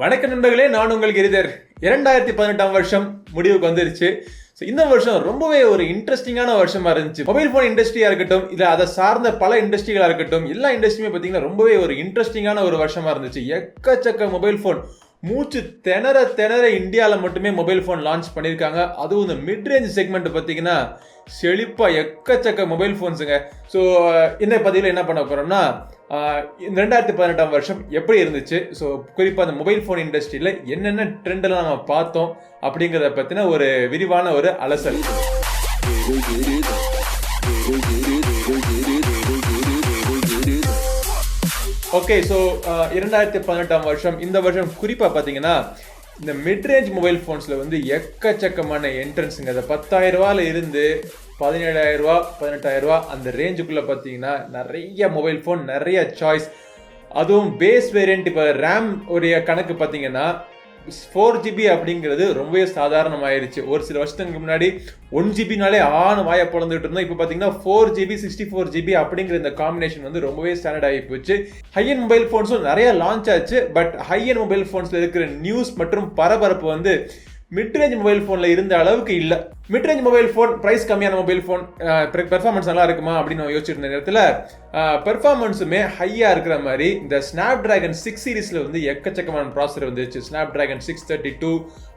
வணக்க நண்பர்களே, நான் உங்கள் கிரிதர். 2018 வருஷம் முடிவுக்கு வந்துருச்சு. இந்த வருஷம் ரொம்பவே ஒரு இன்ட்ரெஸ்டிங்கான வருஷமா இருந்துச்சு. மொபைல் போன் இண்டஸ்ட்ரியா இருக்கட்டும், இல்ல அதை சார்ந்த பல இண்டஸ்ட்ரிகளா இருக்கட்டும், எல்லா இண்டஸ்ட்ரியுமே பாத்தீங்கன்னா ரொம்பவே ஒரு இன்ட்ரெஸ்டிங்கான ஒரு வருஷமா இருந்துச்சு. எக்கச்சக்க மொபைல் போன் மூச்சு திணற திணற இந்தியாவில் மட்டுமே மொபைல் ஃபோன் லான்ச் பண்ணியிருக்காங்க. அதுவும் இந்த மிட் ரேஞ்ச் செக்மெண்ட் பார்த்தீங்கன்னா செழிப்பா எக்கச்சக்க மொபைல் ஃபோன்ஸுங்க. ஸோ இந்த பதிவில் என்ன பண்ண போகிறோம்னா, 2018 வருஷம் எப்படி இருந்துச்சு, ஸோ குறிப்பாக அந்த மொபைல் ஃபோன் இண்டஸ்ட்ரியில் என்னென்ன ட்ரெண்டெல்லாம் நம்ம பார்த்தோம் அப்படிங்கிறத பற்றின ஒரு விரிவான ஒரு அலசல். ஓகே, ஸோ 2018 வருஷம், இந்த வருஷம் குறிப்பாக பார்த்தீங்கன்னா இந்த மிட்ரேஞ்ச் மொபைல் ஃபோன்ஸில் வந்து எக்கச்சக்கமான என்ட்ரன்ஸுங்க. அந்த 10,000 ரூபாயில் இருந்து 17,000 ரூபா 18,000 ரூபா அந்த ரேஞ்சுக்குள்ளே பார்த்தீங்கன்னா நிறைய மொபைல் ஃபோன், நிறைய சாய்ஸ். அதுவும் பேஸ் வேரியன்ட். இப்போ ரேம் உடைய கணக்கு பார்த்தீங்கன்னா 4GB அப்படிங்கிறது ரொம்பவே சாதாரணமாயிருச்சு. ஒரு சில வருஷத்துக்கு முன்னாடி 1GBனாலே வாயை பிளந்துட்டு இருந்தோம். இப்போ பார்த்தீங்கன்னா 4GB 64GB அப்படிங்கிற இந்த காம்பினேஷன் வந்து ரொம்பவே ஸ்டாண்டர்ட் ஆகி போச்சு. ஹையன் மொபைல் ஃபோன்ஸும் நிறைய லான்ச் ஆச்சு. பட் ஹையன் மொபைல் ஃபோன்ஸில் இருக்கிற நியூஸ் மற்றும் பரபரப்பு வந்து மிட்ரேஞ்ச் மொபைல் ஃபோனில் இருந்த அளவுக்கு இல்லை. மிட்ரேஞ்ச் மொபைல் ஃபோன், ப்ரைஸ் கம்மியான மொபைல் ஃபோன், பெர்ஃபார்மன்ஸ் நல்லா இருக்குமா அப்படின்னு நம்ம யோசிச்சிருந்த நேரத்தில் பெர்ஃபார்மன்ஸுமே ஹையாக இருக்கிற மாதிரி இந்த ஸ்னாப் டிராகன் 6 சீரீஸில் வந்து எக்கச்சக்கமான ப்ராசஸர் வந்துச்சு. ஸ்னாப் டிராகன் 632,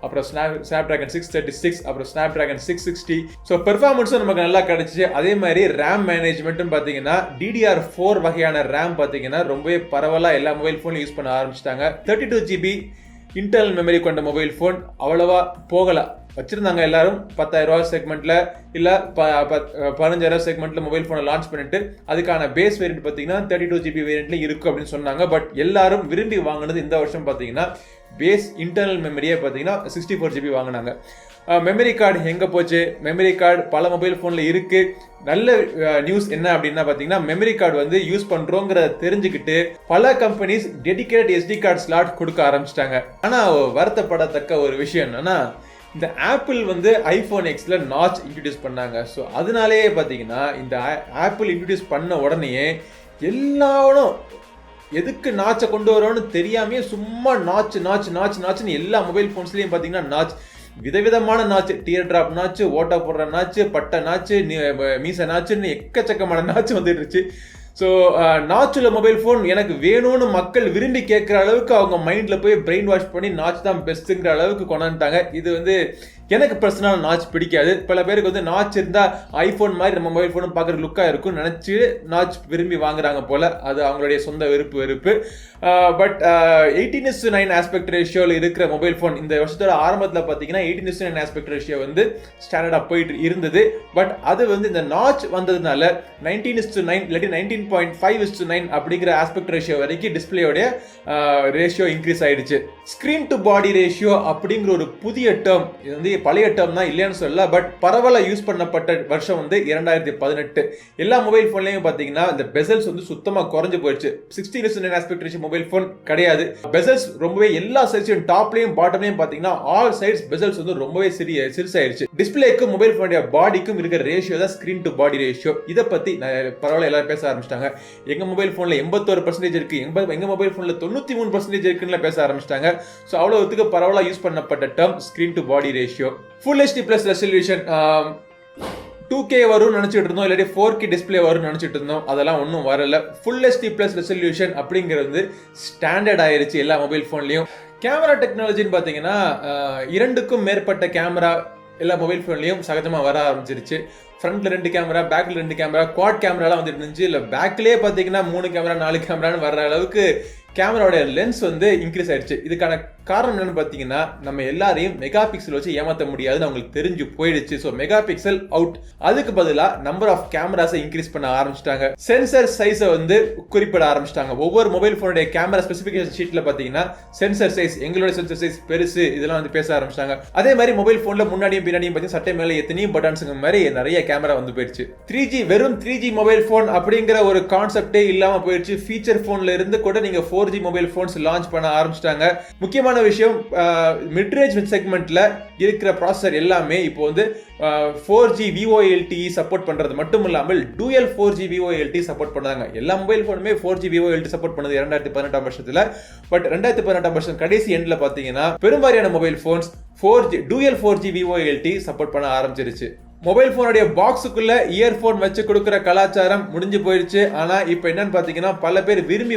அப்புறம் ஸ்னாப் டிராகன் 636, அப்புறம் ஸ்னாப் டிராகன் 660. ஸோ பெர்ஃபார்மன்ஸும் நமக்கு நல்லா கிடைச்சிச்சு. அதே மாதிரி ரேம் மேனேஜ்மெண்ட்டும் பார்த்தீங்கன்னா DDR4 வகையான ரேம் பார்த்தீங்கன்னா ரொம்பவே பரவலாக எல்லா மொபைல் ஃபோன்லையும் யூஸ் பண்ண ஆரம்பிச்சிட்டாங்க. 32GB இன்டர்னல் மெமரி கொண்ட மொபைல் ஃபோன் அவ்வளவா போகல வச்சிருந்தாங்க. எல்லாரும் 10,000 ரூபா செக்மெண்ட்ல இல்ல 15,000 செக்மெண்ட்ல மொபைல் போனை லான்ச் பண்ணிட்டு அதுக்கான பேஸ் வேரியன்ட் பார்த்தீங்கன்னா 32GB வேரியன்ட்ல இருக்கும் அப்படின்னு சொன்னாங்க. பட் எல்லாரும் விரும்பி வாங்கினது இந்த வருஷம் பார்த்தீங்கன்னா பேஸ் இன்டர்னல் மெமரியே பார்த்தீங்கன்னா 64GB வாங்கினாங்க. மெமரி கார்டு எங்கே போச்சு? மெமரி கார்டு பல மொபைல் ஃபோனில் இருக்குது. நல்ல நியூஸ் என்ன அப்படின்னா பார்த்தீங்கன்னா, மெமரி கார்டு வந்து யூஸ் பண்ணுறோங்கிறத தெரிஞ்சுக்கிட்டு பல companies dedicated SD card slot கொடுக்க ஆரம்பிச்சிட்டாங்க. ஆனால் வருத்தப்படத்தக்க ஒரு விஷயம் என்னன்னா, இந்த ஆப்பிள் வந்து iPhone Xல நாச் இன்ட்ரடியூஸ் பண்ணாங்க. ஸோ அதனாலேயே பார்த்தீங்கன்னா இந்த ஆப்பிள் இன்ட்ரடியூஸ் பண்ண உடனேயே எல்லாரும் எதுக்கு நாச்சை கொண்டு வரோன்னு தெரியாமே சும்மா நாச்சுன்னு எல்லா மொபைல் ஃபோன்ஸ்லையும் பார்த்தீங்கன்னா நாச், விதவிதமான நாச்சு, டியர் டிராப் நாச்சு, ஓட்டா போடுற நாச்சு, பட்டை நாச்சு, மீச நாச்சுன்னு எக்கச்சக்கமான நாச்சு வந்துடுச்சு. ஸோ நாச்சுல மொபைல் ஃபோன் எனக்கு வேணும்னு மக்கள் விரும்பி கேட்குற அளவுக்கு அவங்க மைண்டில் போய் பிரெயின் வாஷ் பண்ணி நாச் தான் பெஸ்ட்டுங்கிற அளவுக்கு கொண்டாந்துட்டாங்க. இது வந்து எனக்கு பர்சனலாக நாச் பிடிக்காது. பல பேருக்கு வந்து நாச் இருந்தால் ஐஃபோன் மாதிரி நம்ம மொபைல் ஃபோனும் பார்க்குற லுக்காக இருக்கும்னு நினச்சி நாச் விரும்பி வாங்குறாங்க போல். அது அவங்களுடைய சொந்த வெறுப்பு. பட் 18:9 ஆஸ்பெக்ட் ரேஷியோவில் இருக்கிற மொபைல் ஃபோன் இந்த வருஷத்தோட ஆரம்பத்தில் பார்த்தீங்கன்னா 18:9 ஆஸ்பெக்ட் ரேஷியோ வந்து ஸ்டாண்டர்டாக போயிட்டு இருந்தது. பட் அது வந்து இந்த நாச் வந்ததுனால 19:9 இல்லாட்டி 19.5:9 அப்படிங்கிற ஆஸ்பெக்ட் ரேஷியோ வரைக்கும் டிஸ்பிளேயோடைய ரேஷியோ இன்க்ரீஸ் ஆயிடுச்சு. ஸ்க்ரீன் டு பாடி ரேஷியோ அப்படிங்கிற ஒரு புதிய டேர்ம், இது வந்து பழைய டேர்ம் தான் இல்லையான்னு சொல்லல, பட் பரவலாக யூஸ் பண்ணப்பட்ட வருஷம் வந்து 2018. எல்லா மொபைல் ஃபோன்லையும் பார்த்தீங்கன்னா இந்த பெசல்ஸ் வந்து சுத்தமாக குறைஞ்சு போயிடுச்சு. 16:9 ஆஸ்பெக்ட் ரேஷியோ மொபைல் ஃபோன் கிடையாது. பெசல்ஸ் ரொம்பவே எல்லா சைட்ஸையும் டாப்லையும் பாட்டம்லையும் பார்த்தீங்கன்னா ஆல் சைட்ஸ் பெசல்ஸ் வந்து ரொம்பவே சிறுசாயிருச்சு. டிஸ்பிளேக்கும் மொபைல் ஃபோனுடைய பாடிக்கும் இருக்கிற ரேஷியோ தான் ஸ்க்ரீன் டு பாடி ரேஷியோ. இதை பற்றி பரவாயில்ல எல்லாரும் பேச ஆரம்பிச்சிட்டாங்க. எங்க மொபைல் ஃபோனில் 81% இருக்கு, எங்க மொபைல் ஃபோனில் 93% இருக்குன்னு பேச ஆரம்பிச்சிட்டாங்க. ஸோ அவ்வளோத்துக்கு பரவலாக யூஸ் பண்ணப்பட்ட term screen to body ratio. Full HD plus resolution 2K வரும்னு நினைச்சிட்டு இருந்தோம், இல்லாட்டி 4K டிஸ்பிளே வரும்னு நினைச்சிட்டு இருந்தோம். அதெல்லாம் ஒன்றும் வரல. Full HD plus resolution அப்படிங்கிறது ஸ்டாண்டர்ட் ஆயிருச்சு எல்லா மொபைல் ஃபோன்லையும். கேமரா டெக்னாலஜின்னு பார்த்தீங்கன்னா 2க்கும் மேற்பட்ட கேமரா எல்லா மொபைல் ஃபோன்லையும் சகஜமாக வர ஆரம்பிச்சிருச்சு. ஃப்ரண்ட்ல 2 கேமரா, பேக்ல 2 கேமரா, குவாட் கேமராலாம் வந்துட்டு இருந்துச்சு. இல்லை பேக்லேயே பார்த்தீங்கன்னா 3 கேமரா 4 கேமரான்னு வர்ற அளவுக்கு கேமராவோட லென்ஸ் வந்து இன்க்ரீஸ் ஆயிடுச்சு. இதுக்கான காரணம் என்னன்னு பார்த்தீங்கன்னா, நம்ம எல்லாரையும் மெகா பிக்சல் வச்சு ஏமாற்ற முடியாதுன்னு அவங்களுக்கு தெரிஞ்சு போயிடுச்சு. ஸோ மெகா பிக்சல் அவுட், அதுக்கு பதிலாக நம்பர் ஆஃப் கேமராஸை இன்க்ரீஸ் பண்ண ஆரம்பிச்சிட்டாங்க. சென்சர் சைஸை வந்து குறிப்பிட ஆரம்பிச்சிட்டாங்க. ஒவ்வொரு மொபைல் ஃபோனுடைய கேமரா ஸ்பெசிஃபிகேஷன் ஷீட்ல பார்த்தீங்கன்னா சென்சர் சைஸ், எங்களோட சென்சர் சைஸ் பெருசு, இதெல்லாம் வந்து பேச ஆரம்பிச்சிட்டாங்க. அதே மாதிரி மொபைல் ஃபோனில் முன்னாடியும் பின்னாடியும் பார்த்தீங்கன்னா சட்டை மேலே எத்தனையும் பட்டன்ஸுங்க மாதிரி நிறைய கேமரா வந்து போயிடுச்சு. 3G வெறும் 3G மொபைல் ஃபோன் அப்படிங்கிற ஒரு கான்செப்டே இல்லாமல் போயிடுச்சு. ஃபீச்சர் ஃபோன்ல இருந்து கூட நீங்க 4G மொபைல் ஃபோன்ஸ் லான்ச் பண்ண ஆரம்பிச்சிட்டாங்க. முக்கியமான முக்கியமான விஷயம், மிட்ரேஞ்ச் செக்மெண்ட்ல இருக்கிற ப்ராசஸர் எல்லாமே இப்போ வந்து 4G VoLTE சப்போர்ட் பண்றது மட்டும் இல்லாமல் டூயல் 4G VoLTE சப்போர்ட் பண்ணாங்க. எல்லா மொபைல் போனுமே 4G VoLTE சப்போர்ட் பண்ணது 2018 வருஷத்துல. பட் 2018 வருஷம் கடைசி எண்ட்ல பாத்தீங்கன்னா பெரும்பாலான mobile phones dual 4G VoLTE support பண்ண ஆரம்பிச்சிருச்சு. மொபைல் போனுடைய பாக்ஸுக்குள்ள இயர்போன் வச்சு கொடுக்குற கலாச்சாரம் முடிஞ்சு போயிருச்சு. ஆனா இப்ப என்னன்னு பாத்தீங்கன்னா பல பேர் விரும்பி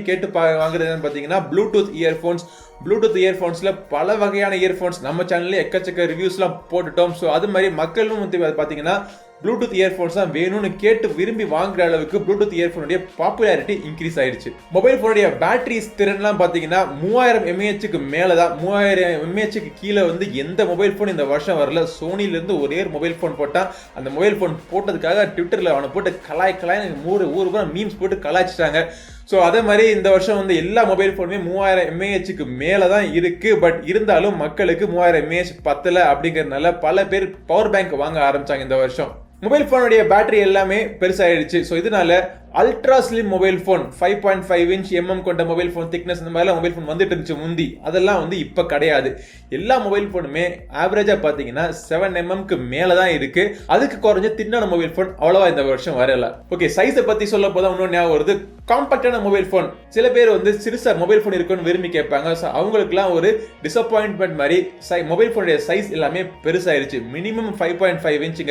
கேட்டு வாங்குறது என்னன்னு பாத்தீங்கன்னா ப்ளூடூத் இயர்போன்ஸ். ப்ளூடூத் இயர்போன்ஸ்ல பல வகையான இயர்போன்ஸ் நம்ம சேனல்ல எக்கச்சக்க ரிவ்யூஸ்லாம் போட்டுட்டோம். ஸோ அது மாதிரி மக்களும் வந்து பாத்தீங்கன்னா ப்ளூடூத் இயர்போன்ஸ் தான் வேணும்னு கேட்டு விரும்பி வாங்குற அளவுக்கு ப்ளூடூத் இயர்போனுடைய பாப்புலாரிட்டி இன்க்ரீஸ் ஆயிடுச்சு. மொபைல் போனுடைய பேட்டரி திறன்லாம் பாத்தீங்கன்னா 3000 mAh மேலதான். 3000 mAh கீழே வந்து எந்த மொபைல் போன் இந்த வருஷம் வரல. சோனில இருந்து ஒரே மொபைல் போன் போட்டா அந்த மொபைல் போன் போட்டதுக்காக ட்விட்டர்ல அவனை போட்டு கலாய் ஊரு மீம்ஸ் போட்டு கலாய்ச்சிட்டாங்க. ஸோ அதே மாதிரி இந்த வருஷம் வந்து எல்லா மொபைல் ஃபோனுமே 3000 mAh மேலே தான் இருக்கு. பட் இருந்தாலும் மக்களுக்கு 3000 mAh பத்தல அப்படிங்கிறதுனால பல பேர் பவர் பேங்க் வாங்க ஆரம்பிச்சாங்க இந்த வருஷம். மொபைல் போனுடைய பேட்டரி எல்லாமே பெருசாயிடுச்சு. ஸோ இதனால ultra slim mobile phone 5.5 inch கொண்ட மொபைல் போன் திக்னஸ் இந்த மாதிரிலாம் மொபைல் போன் வந்துட்டு இருந்துச்சு முந்தி. அதெல்லாம் வந்து இப்ப கிடையாது. எல்லா மொபைல் போனுமே ஆவரேஜா பாத்தீங்கன்னா 7 mm மேல தான் இருக்கு. அதுக்கு குறைஞ்ச தின்னான மொபைல் போன் அவ்வளவா இந்த வருஷம் வரல. ஓகே, சைஸை பத்தி சொல்ல போதான் இன்னொரு ஞாபகம் வருது. காம்பாக்டான மொபைல் போன். சில பேர் வந்து சிறுசா மொபைல் போன் இருக்குன்னு விரும்பி கேட்பாங்க. அவங்களுக்குலாம் ஒரு டிசப்பாயின்ட்மெண்ட் மாதிரி மொபைல் போனுடைய சைஸ் எல்லாமே பெருசாயிருச்சு. Minimum 5.5 inch.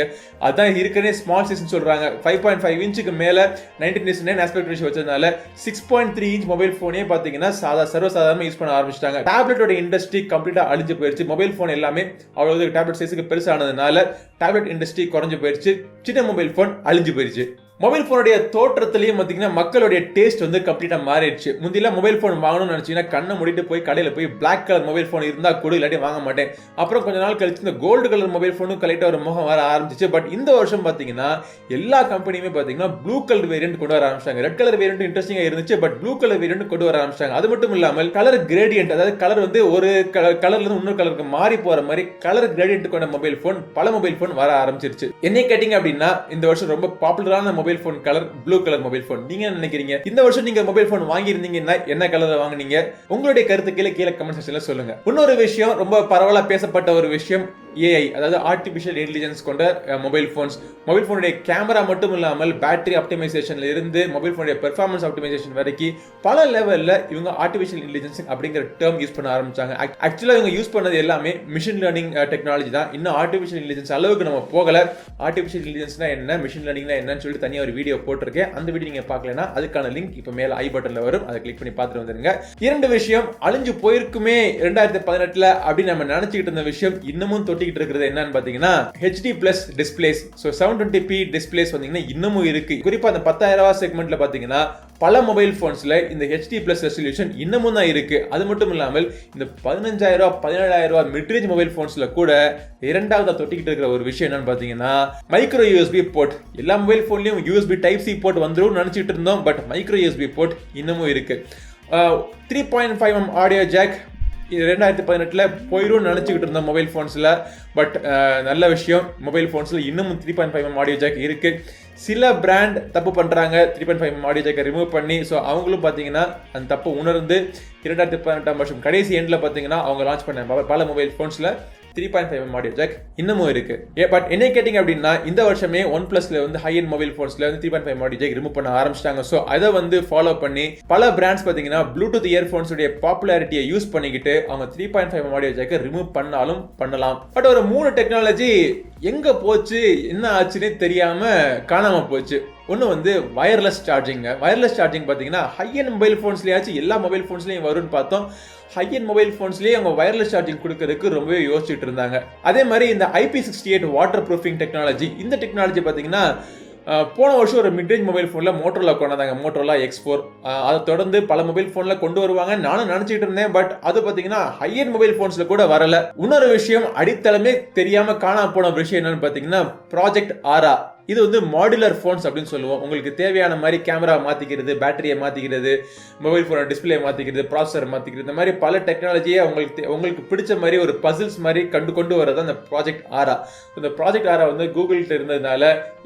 அதான் இருக்கனே ஸ்மால் சைஸ் சொல்றாங்க. 5.5 inch மேல 19:9 ஆஸ்பெக்ட் ரேஷியோ வச்சதுனால 6.3 inch மொபைல் போனே பாத்தீங்கன்னா சர்வசாதாரணமா யூஸ் பண்ண ஆரம்பிச்சிட்டாங்க. டேப்லெட்டோட இண்டஸ்ட்ரி கம்ப்ளீட்டா அழிஞ்சு போயிருச்சு. மொபைல் போன் எல்லாமே அவ்வளவு டேப்லெட் சைஸுக்கு பெருசானதுனால டேப்லெட் இண்டஸ்ட்ரி குறைஞ்சு போயிருச்சு. சின்ன மொபைல் போன் அழிஞ்சு போயிருச்சு. மொபைல் போனுடைய தோற்றத்திலையும் பார்த்தீங்கன்னா மக்களுடைய டேஸ்ட் வந்து கம்ப்ளீட்டா மாறிடுச்சு. முந்திலாம் மொபைல் போன் வாங்கணும்னு நினைச்சீங்கன்னா கண்ணை மூடிட்டு போய் கடையில் போய் பிளாக் கலர் மொபைல் போன் இருந்தா கூட இல்லாட்டி வாங்க மாட்டேன். அப்புறம் கொஞ்ச நாள் கழிச்சு இந்த கோல்டு கலர் மொபைல் போனும் கலெக்டா ஒரு முகம் வர ஆரம்பிச்சிச்சு. பட் இந்த வருஷம் பார்த்தீங்கன்னா எல்லா கம்பெனியுமே பார்த்தீங்கன்னா ப்ளூ கலர் வேரியன்ட் கொண்டு வர ஆரம்பிச்சாங்க. ரெட் கலர் வேரியன்ட் இன்ட்ரெஸ்டிங்கா இருந்துச்சு. பட் ப்ளூ கலர் வேரியன்ட் கொண்டு வர ஆரம்பிச்சாங்க. அது மட்டும் இல்லாமல் கலர் கிரேடியன்ட், அதாவது கலர் வந்து ஒரு கலர்ல இருந்து இன்னொரு கலருக்கு மாறி போற மாதிரி கலர் கிரேடியன்ட் கொண்ட மொபைல் போன் பல மொபைல் போன் வர ஆரம்பிச்சிருச்சு. என்ன கேட்டீங்க அப்படின்னா இந்த வருஷம் ரொம்ப பாப்புலரான mobile phone colour blue colour mobile phone. நீங்க என்ன நினைக்கிறீங்க? இந்த வருஷம் நீங்க மொபைல் போன் வாங்கி இருந்தீங்கன்னா என்ன கலர்ல வாங்குனீங்க? உங்களுடைய கருத்து கீழே கமெண்ட் செக்ஷன்ல சொல்லுங்க. இன்னொரு விஷயம், ரொம்ப பரவலா பேசப்பட்ட ஒரு விஷயம், AI, அதாவது ஆர்டிபிஷியல் இன்டெலிஜென்ஸ் கொண்ட மொபைல் போன்ஸ். மொபைல் போனுடைய கேமரா மட்டும் இல்லாமல் பேட்டரி ஆப்டிமைசேஷன்ல இருந்து மொபைல் போனுடைய பெர்ஃபார்மன்ஸ் ஆப்டிமைசேஷன் வரைக்கும் பல லெவல்ல இவங்க ஆர்டிபிஷியல் இன்டெலிஜென்ஸ் அப்படிங்கிற டேர்ம் யூஸ் பண்ண ஆரம்பிச்சாங்க. ஆக்சுவலா இவங்க யூஸ் பண்ணது எல்லாமே மிஷின் லேர்னிங் டெக்னாலஜி தான். இன்னும் ஆர்டிபிஷியல் இன்டெலிஜென்ஸ் அளவுக்கு நம்ம போகல. ஆர்டிபிஷியல் இன்டெலிஜென்ஸ்னா என்ன, மிஷின் லேர்னிங்னா என்னன்னு சொல்லிட்டு தனியாக ஒரு வீடியோ போட்டிருக்கேன். அந்த வீடியோ நீங்க பார்க்கலனா அதுக்கான லிங்க் இப்ப மேல ஐ பட்டன்ல வரும். அதை கிளிக் பண்ணி பார்த்துட்டு வந்துருங்க. இரண்டு விஷயம் அழிஞ்சு போயிருக்குமே 2018 அப்படின்னு நம்ம நினைச்சிட்டு இருந்த விஷயம் இன்னமும் தொட்டிக்கிட்டு இருக்கிறது என்னன்னு பாத்தீங்கன்னா HD+ displays. So 720p displays வந்தீங்கன்னா இன்னமும் இருக்கு. குறிப்பா அந்த 10,000 செக்மெண்ட்ல பாத்தீங்கன்னா பல மொபைல் போன்ஸ்ல இந்த HD+ ரெசல்யூஷன் இன்னமும் தான் இருக்கு. அது மட்டும் இல்லாமல் இந்த 15,000 17,000 மிட்ரேஞ்ச் மொபைல் போன்ஸ்ல கூட இரண்டாவது தொட்டிக்கிட்டு இருக்கிற ஒரு விஷயம் என்னன்னு பாத்தீங்கன்னா மைக்ரோ USB போர்ட். எல்லா மொபைல் போன்லயும் USB Type-C போர்ட் வந்துரும் நினைச்சிட்டு இருந்தோம். பட் மைக்ரோ USB போர்ட் இன்னமும் இருக்கு. 3.5mm ஆடியோ ஜாக் 2018 போயிரும் நினைச்சுக்கிட்டு இருந்தோம் மொபைல் போன்ஸ்ல. பட் நல்ல விஷயம், மொபைல் போன்ஸ்ல இன்னமும் 3.5mm ஆடியோ ஜாக் இருக்கு. சில பிராண்ட் தப்பு பண்றாங்க 3.5mm ஆடியோ ஜாக்கை ரிமூவ் பண்ணி. ஸோ அவங்களும் பாத்தீங்கன்னா அந்த தப்பு உணர்ந்து 2018 வருஷம் கடைசி எண்ட்ல பாத்தீங்கன்னா அவங்க லான்ச் பண்ண பல மொபைல் போன்ஸ்ல 3.5mm ஆடியோ ஜாக் இன்னமும் இருக்கு. பட் என்ன கேட்டிங்க அப்படின்னா இந்த வருஷமே OnePlusல வந்து ஹை எண்ட் மொபைல் போன்ஸ்ல வந்து 3.5mm ஆடியோ ஜாக் ரிமூவ் பண்ண ஆரம்பிச்சிட்டாங்க. ஸோ அதை வந்து ஃபாலோ பண்ணி பல பிராண்ட்ஸ் பார்த்தீங்கன்னா ப்ளூடூத் இயர்ஃபோன்ஸ் உடைய பாப்புலாரிட்டியை யூஸ் பண்ணிக்கிட்டு அவங்க 3.5mm ஆடியோ ஜாக்கை ரிமூவ் பண்ணாலும் பண்ணலாம். பட் ஒரு 3 டெக்னாலஜி எங்க போச்சு, என்ன ஆச்சுன்னே தெரியாம காணாம போச்சு. ஒன்று வந்து வயர்லெஸ் சார்ஜிங். வயர்லெஸ் சார்ஜிங் பார்த்தீங்கன்னா ஹை எண்ட் மொபைல் ஃபோன்ஸ்லேயாச்சும் எல்லா மொபைல் ஃபோன்ஸ்லையும் வரும்னு பார்த்தோம். ஹை எண்ட் மொபைல் ஃபோன்ஸ்லேயே அவங்க வயர்லெஸ் சார்ஜிங் கொடுக்கறதுக்கு ரொம்பவே யோசிச்சுட்டு இருந்தாங்க. அதே மாதிரி இந்த IP68 வாட்டர் ப்ரூஃபிங் டெக்னாலஜி, இந்த டெக்னாலஜி பார்த்தீங்கன்னா போன வருஷம் ஒரு மிட்ரேஞ்ச் மொபைல் ஃபோனில் மோட்டோரோலா கொண்டாந்தாங்க, மோட்டோரோலா X4. அதை தொடர்ந்து பல மொபைல் ஃபோனில் கொண்டு வருவாங்க நானும் நினச்சிட்டு இருந்தேன். பட் அது பார்த்தீங்கன்னா ஹை எண்ட் மொபைல் ஃபோன்ஸில் கூட வரல. இன்னொரு விஷயம், அடித்தளமே தெரியாமல் காணாம போன விஷயம் என்னன்னு பார்த்தீங்கன்னா ப்ராஜெக்ட் ஆரா. இது வந்து மாடுலர் ஃபோன்ஸ் அப்படின்னு சொல்லுவோம். உங்களுக்கு தேவையான மாதிரி கேமரா மாற்றிக்கிறது, பேட்டரியை மாற்றிக்கிறது, மொபைல் ஃபோனோட டிஸ்பிளே மாற்றிக்கிறது, ப்ராசஸர் மாற்றிக்கிறது, இந்த மாதிரி பல டெக்னாலஜியை உங்களுக்கு பிடிச்ச மாதிரி ஒரு பசில்ஸ் மாதிரி கொண்டு வரது அந்த ப்ராஜெக்ட் ஆரா. இந்த ப்ராஜெக்ட் ஆரா வந்து கூகுள்கிட்ட இருந்ததுனால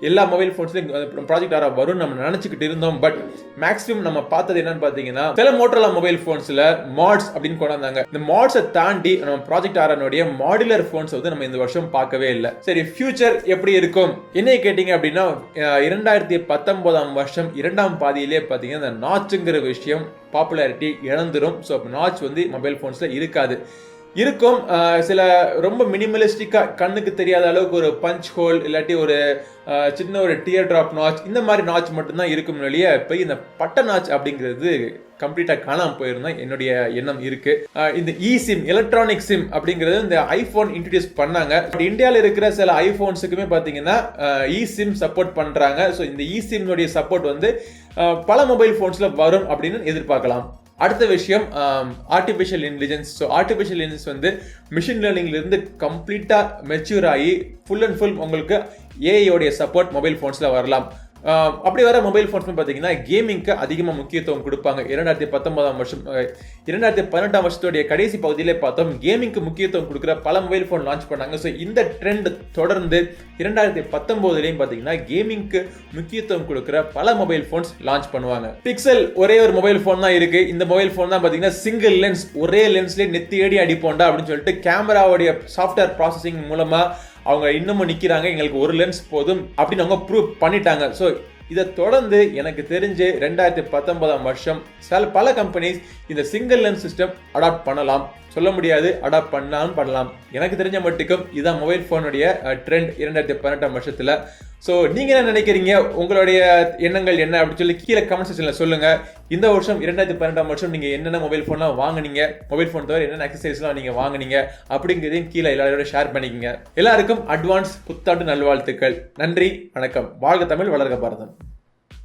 எல்லா மொபைல் ஃபோன்ஸ்லையும் ப்ராஜெக்ட் ஆரா வரும் நம்ம நினச்சிக்கிட்டு இருந்தோம். பட் மேக்ஸிமம் நம்ம பார்த்தது என்னன்னு பார்த்தீங்கன்னா சில மோட்டோரோலா மொபைல் ஃபோன்ஸில் மாட்ஸ் அப்படின்னு கொண்டாந்தாங்க. இந்த மாட்ஸை தாண்டி நம்ம ப்ராஜெக்ட் ஆரானுடைய மாடுலர் ஃபோன்ஸ் வந்து நம்ம இந்த வருஷம் பார்க்கவே இல்லை. சரி, ஃபியூச்சர் எப்படி இருக்கும் என்ன கேட்டீங்க அப்படின்னா 2019 வருஷம் இரண்டாம் பாதியிலே பார்த்தீங்கன்னா இந்த நாட்ச்ங்கிற விஷயம் பாப்புலாரிட்டி இழந்துரும். ஸோ நாட்ச் வந்து மொபைல் ஃபோன்ஸில் இருக்காது. இருக்கும் சில ரொம்ப மினிமலிஸ்டிக்காக கண்ணுக்கு தெரியாத அளவுக்கு ஒரு பஞ்ச் ஹோல் இல்லாட்டி ஒரு சின்ன ஒரு டியர் ட்ராப் நாட்ச், இந்த மாதிரி நாட்ச் மட்டும்தான் இருக்கும் இல்லையா. இப்போ இந்த பட்ட நாட்ச் அப்படிங்கிறது கம்ப்ளீட்டாக காணாமல் போயிருந்தா என்னுடைய எண்ணம் இருக்கு. இந்த சிம் எலக்ட்ரானிக் சிம் அப்படிங்கிறது இந்த ஐஃபோன் இன்ட்ரடியூஸ் பண்ணாங்க. இந்தியாவில் இருக்கிற சில ஐஃபோன்ஸுக்குமே பார்த்தீங்கன்னா சிம் சப்போர்ட் பண்ணுறாங்க. ஸோ இந்த சிம்னுடைய சப்போர்ட் வந்து பல மொபைல் ஃபோன்ஸில் வரும் அப்படின்னு எதிர்பார்க்கலாம். அடுத்த விஷயம் artificial intelligence. So artificial intelligence வந்து மிஷின் லேர்னிங்லேருந்து கம்ப்ளீட்டாக மெச்சூர் ஆகி ஃபுல் அண்ட் ஃபுல் உங்களுக்கு ஏஐயோடைய சப்போர்ட் மொபைல் ஃபோன்ஸில் வரலாம். அப்படி வர மொபைல் ஃபோன்ஸ் பார்த்தீங்கன்னா கேமிங்க்கு அதிகமாக முக்கியத்துவம் கொடுப்பாங்க. 2018 வருஷத்துடைய கடைசி பகுதியிலே பார்த்தோம் கேமிங்க்கு முக்கியத்துவம் கொடுக்குற பல மொபைல் ஃபோன் லான்ச் பண்ணாங்க. ஸோ இந்த ட்ரெண்ட் தொடர்ந்து 2019 பார்த்தீங்கன்னா கேமிங்க்கு முக்கியத்துவம் கொடுக்குற பல மொபைல் ஃபோன்ஸ் லான்ச் பண்ணுவாங்க. பிக்சல் ஒரே ஒரு மொபைல் ஃபோன் தான் இருக்கு. இந்த மொபைல் ஃபோன் தான் பார்த்தீங்கன்னா சிங்கிள் லென்ஸ், ஒரே லென்ஸ்லேயே நெத்தியடி அடிப்போண்டா அப்படின்னு சொல்லிட்டு கேமராவுடைய சாஃப்ட்வேர் ப்ராசஸிங் மூலமா அவங்க இன்னமும் நிற்கிறாங்க. எங்களுக்கு ஒரு லென்ஸ் போதும் அப்படின்னு அவங்க ப்ரூவ் பண்ணிட்டாங்க. ஸோ இதை தொடர்ந்து எனக்கு தெரிஞ்சு 2019 வருஷம் பல கம்பெனிஸ் இந்த சிங்கிள் லென்ஸ் சிஸ்டம் அடாப்ட் பண்ணலாம். சொல்ல முடியாது, அடாப்ட் பண்ணலாம். எனக்கு தெரிஞ்ச மட்டுக்கும் இதுதான் மொபைல் ஃபோனுடைய ட்ரெண்ட் 2018 வருஷத்தில். ஸோ நீங்கள் என்ன நினைக்கிறீங்க, உங்களுடைய எண்ணங்கள் என்ன அப்படின்னு சொல்லி கீழே கமெண்ட் செக்ஷனில் சொல்லுங்கள். இந்த வருஷம் 2018 வருஷம் நீங்கள் என்னென்ன மொபைல் ஃபோன்லாம் வாங்கினீங்க, மொபைல் ஃபோன் தவிர என்னென்ன அக்சசரிஸ்லாம் நீங்கள் வாங்கினீங்க அப்படிங்கிறதையும் கீழே எல்லாரோட ஷேர் பண்ணிக்கோங்க. எல்லாருக்கும் அட்வான்ஸ் புத்தாண்டு நல்வாழ்த்துக்கள். நன்றி, வணக்கம். வாழ்க தமிழ், வளர்க பாரதம்.